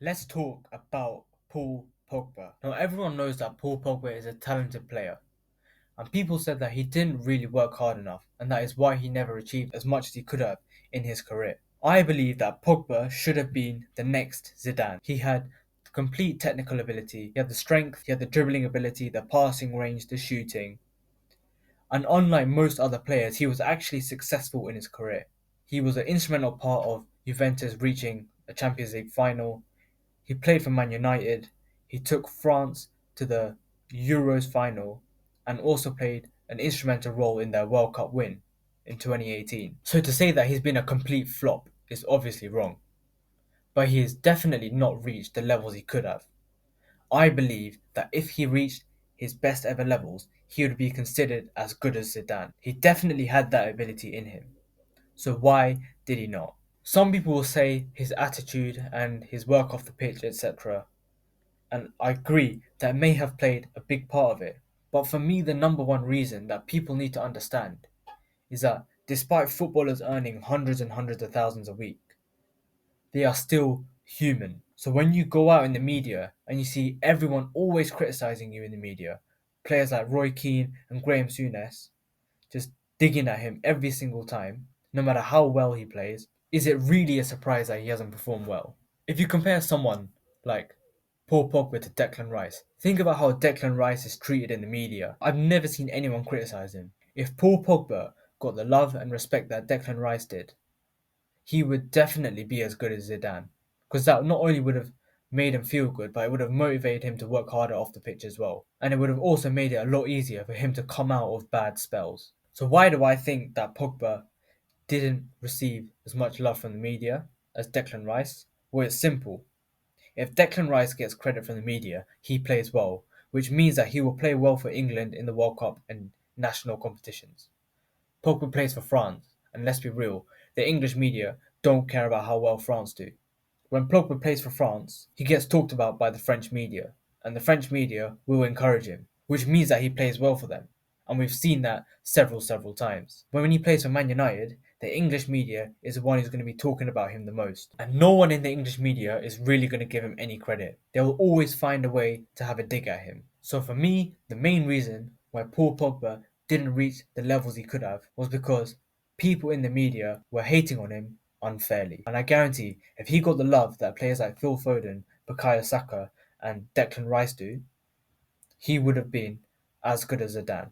Let's talk about Paul Pogba. Now, everyone knows that Paul Pogba is a talented player, and people said that he didn't really work hard enough, and that is why he never achieved as much as he could have in his career. I believe that Pogba should have been the next Zidane. He had complete technical ability, he had the strength, he had the dribbling ability, the passing range, the shooting, and unlike most other players, he was actually successful in his career. He was an instrumental part of Juventus reaching a Champions League final. He played for Man United. He took France to the Euros final and also played an instrumental role in their World Cup win in 2018. So to say that he's been a complete flop is obviously wrong, but he has definitely not reached the levels he could have. I believe that if he reached his best ever levels, he would be considered as good as Zidane. He definitely had that ability in him. So why did he not? Some people will say his attitude and his work off the pitch, etc. And I agree that may have played a big part of it. But for me, the number one reason that people need to understand is that despite footballers earning hundreds and hundreds of thousands a week, they are still human. So when you go out in the media and you see everyone always criticizing you in the media, players like Roy Keane and Graham Souness just digging at him every single time, no matter how well he plays, is it really a surprise that he hasn't performed well? If you compare someone like Paul Pogba to Declan Rice, think about how Declan Rice is treated in the media. I've never seen anyone criticize him. If Paul Pogba got the love and respect that Declan Rice did, he would definitely be as good as Zidane. Because that not only would have made him feel good, but it would have motivated him to work harder off the pitch as well. And it would have also made it a lot easier for him to come out of bad spells. So why do I think that Pogba didn't receive as much love from the media as Declan Rice? Well, it's simple. If Declan Rice gets credit from the media, he plays well, which means that he will play well for England in the World Cup and national competitions. Pogba plays for France, and let's be real, the English media don't care about how well France do. When Pogba plays for France, he gets talked about by the French media, and the French media will encourage him, which means that he plays well for them. And we've seen that several times. When he plays for Man United, the English media is the one who's going to be talking about him the most. And no one in the English media is really going to give him any credit. They will always find a way to have a dig at him. So for me, the main reason why Paul Pogba didn't reach the levels he could have was because people in the media were hating on him unfairly. And I guarantee if he got the love that players like Phil Foden, Bukayo Saka, and Declan Rice do, he would have been as good as Zidane.